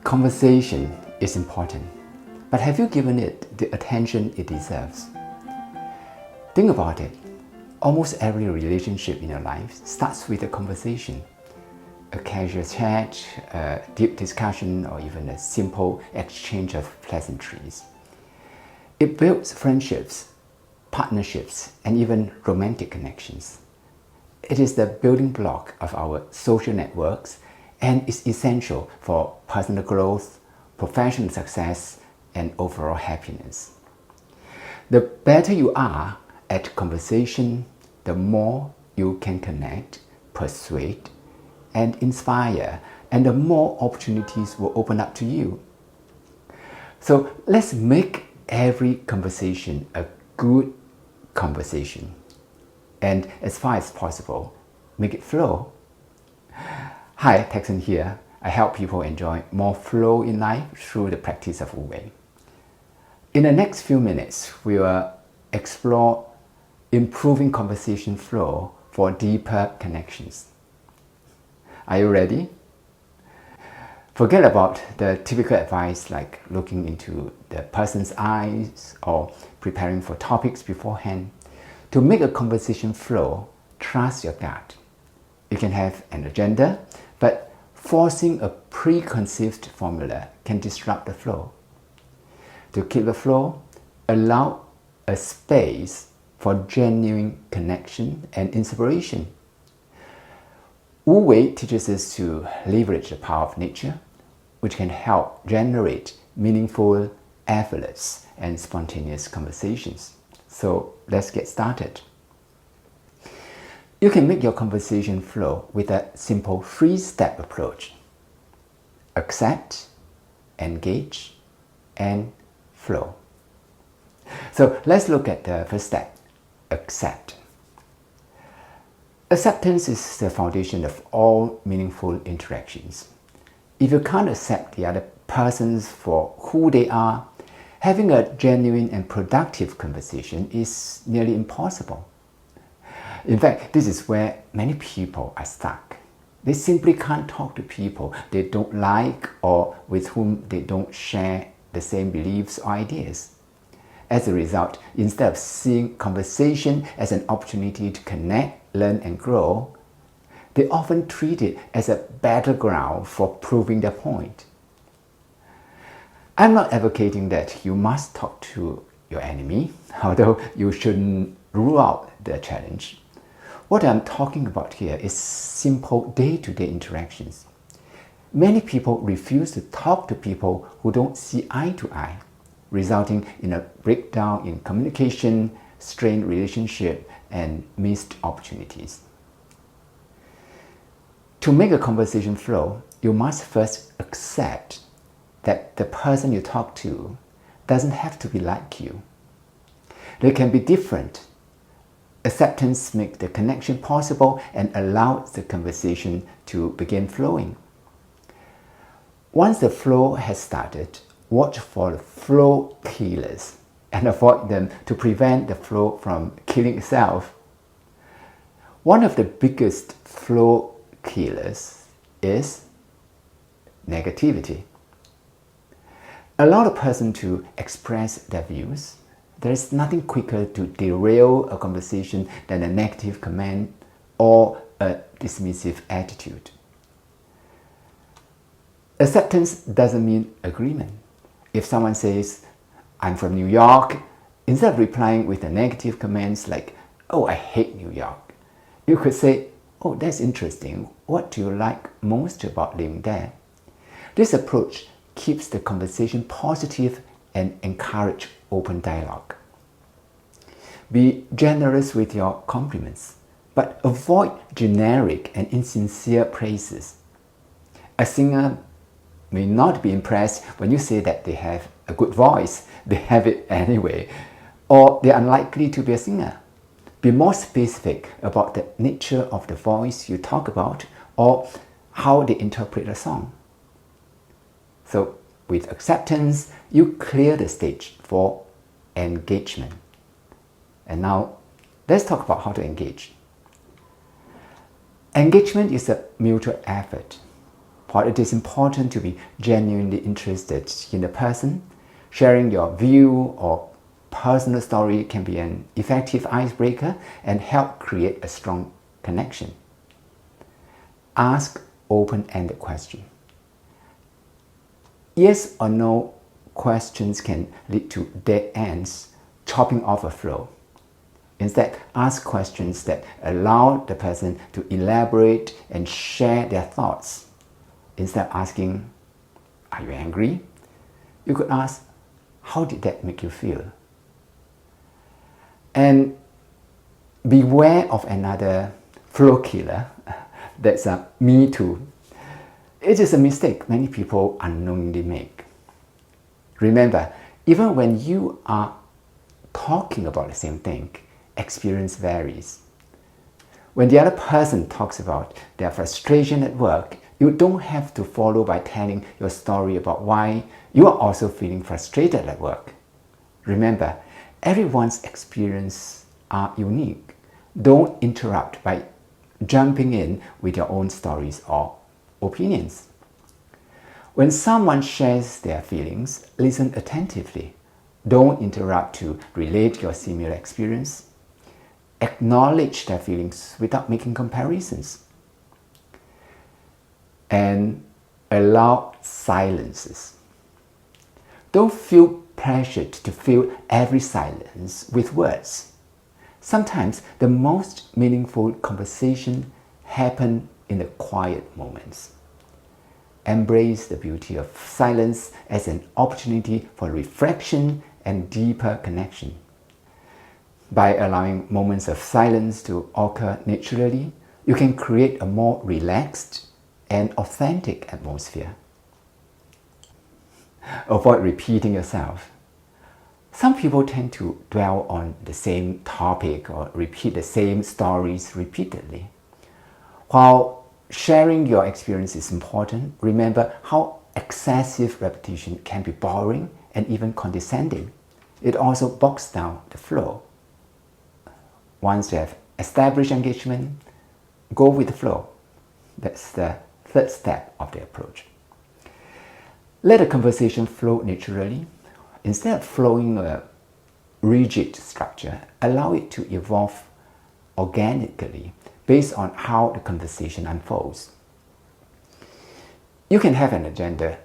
Conversation is important, but have you given it the attention it deserves? Think about it. Almost every relationship in your life starts with a conversation. A casual chat, a deep discussion, or even a simple exchange of pleasantries. It builds friendships, partnerships, and even romantic connections. It is the building block of our social networks and is essential for personal growth, professional success, and overall happiness. The better you are at conversation, the more you can connect, persuade, and inspire, and the more opportunities will open up to you. So let's make every conversation a good conversation, and as far as possible, make it flow. Hi, Tekson here. I help people enjoy more flow in life through the practice of Wu Wei. In the next few minutes, we will explore improving conversation flow for deeper connections. Are you ready? Forget about the typical advice like looking into the person's eyes or preparing for topics beforehand. To make a conversation flow, trust your gut. You can have an agenda, but forcing a preconceived formula can disrupt the flow. To keep the flow, allow a space for genuine connection and inspiration. Wu Wei teaches us to leverage the power of nature, which can help generate meaningful, effortless, and spontaneous conversations. So let's get started. You can make your conversation flow with a simple 3-step approach. Accept, engage, and flow. So let's look at the first step, accept. Acceptance is the foundation of all meaningful interactions. If you can't accept the other person for who they are, having a genuine and productive conversation is nearly impossible. In fact, this is where many people are stuck. They simply can't talk to people they don't like or with whom they don't share the same beliefs or ideas. As a result, instead of seeing conversation as an opportunity to connect, learn, and grow, they often treat it as a battleground for proving their point. I'm not advocating that you must talk to your enemy, although you shouldn't rule out the challenge. What I'm talking about here is simple day-to-day interactions. Many people refuse to talk to people who don't see eye to eye, resulting in a breakdown in communication, strained relationship, and missed opportunities. To make a conversation flow, you must first accept that the person you talk to doesn't have to be like you. They can be different. Acceptance makes the connection possible and allows the conversation to begin flowing. Once the flow has started, watch for the flow killers and avoid them to prevent the flow from killing itself. One of the biggest flow killers is negativity. Allow the person to express their views. There is nothing quicker to derail a conversation than a negative comment or a dismissive attitude. Acceptance doesn't mean agreement. If someone says, "I'm from New York," instead of replying with a negative comments like, "Oh, I hate New York," you could say, "Oh, that's interesting. What do you like most about living there?" This approach keeps the conversation positive and encourage open dialogue. Be generous with your compliments, but avoid generic and insincere praises. A singer may not be impressed when you say that they have a good voice, they have it anyway, or they're unlikely to be a singer. Be more specific about the nature of the voice you talk about or how they interpret a song. So with acceptance, you clear the stage for engagement. And now, let's talk about how to engage. Engagement is a mutual effort. While it is important to be genuinely interested in the person, sharing your view or personal story can be an effective icebreaker and help create a strong connection. Ask open-ended questions. Yes or no questions can lead to dead ends, chopping off a flow. Instead, ask questions that allow the person to elaborate and share their thoughts. Instead of asking, "Are you angry?" you could ask, "How did that make you feel?" And beware of another flow killer. That's a me too. It is a mistake many people unknowingly make. Remember, even when you are talking about the same thing, experience varies. When the other person talks about their frustration at work, you don't have to follow by telling your story about why you are also feeling frustrated at work. Remember, everyone's experiences are unique. Don't interrupt by jumping in with your own stories or opinions. When someone shares their feelings, listen attentively. Don't interrupt to relate your similar experience. Acknowledge their feelings without making comparisons. And allow silences. Don't feel pressured to fill every silence with words. Sometimes the most meaningful conversation happen in the quiet moments. Embrace the beauty of silence as an opportunity for reflection and deeper connection. By allowing moments of silence to occur naturally, you can create a more relaxed and authentic atmosphere. Avoid repeating yourself. Some people tend to dwell on the same topic or repeat the same stories repeatedly. While sharing your experience is important, remember how excessive repetition can be boring and even condescending. It also bogs down the flow. Once you have established engagement, go with the flow. That's the third step of the approach. Let a conversation flow naturally. Instead of following a rigid structure, allow it to evolve organically based on how the conversation unfolds. You can have an agenda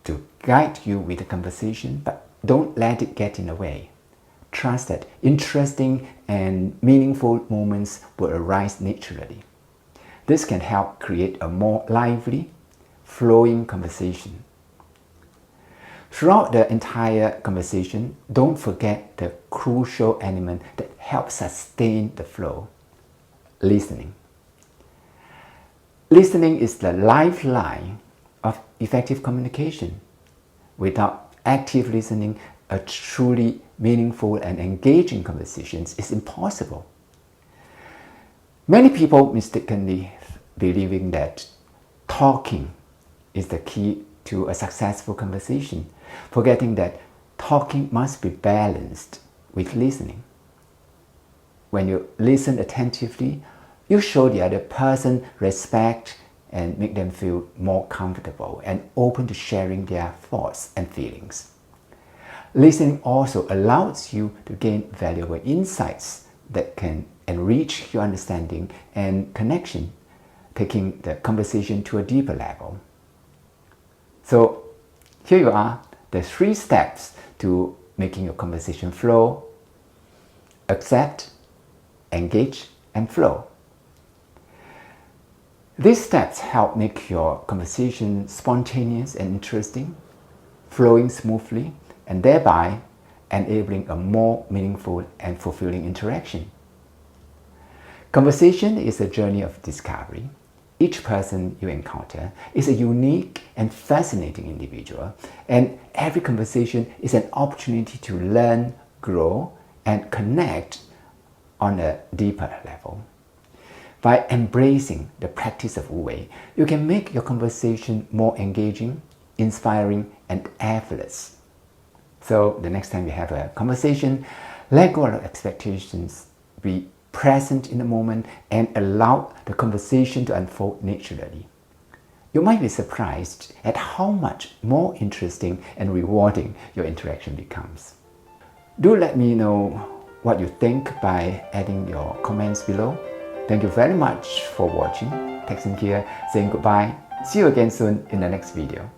to guide you with the conversation, but don't let it get in the way. Trust that interesting and meaningful moments will arise naturally. This can help create a more lively, flowing conversation. Throughout the entire conversation, don't forget the crucial element that helps sustain the flow: listening. Listening is the lifeline of effective communication. Without active listening, a truly meaningful and engaging conversation is impossible. Many people mistakenly believing that talking is the key to a successful conversation, forgetting that talking must be balanced with listening. When you listen attentively, you show the other person respect and make them feel more comfortable and open to sharing their thoughts and feelings. Listening also allows you to gain valuable insights that can enrich your understanding and connection, taking the conversation to a deeper level. So here you are, the 3 steps to making your conversation flow: accept, engage, and flow. These steps help make your conversation spontaneous and interesting, flowing smoothly, and thereby enabling a more meaningful and fulfilling interaction. Conversation is a journey of discovery. Each person you encounter is a unique and fascinating individual, and every conversation is an opportunity to learn, grow, and connect on a deeper level. By embracing the practice of Wu Wei, you can make your conversation more engaging, inspiring, and effortless. So the next time you have a conversation, let go of expectations, be present in the moment, and allow the conversation to unfold naturally. You might be surprised at how much more interesting and rewarding your interaction becomes. Do let me know what you think by adding your comments below. Thank you very much for watching. Tekson here saying goodbye. See you again soon in the next video.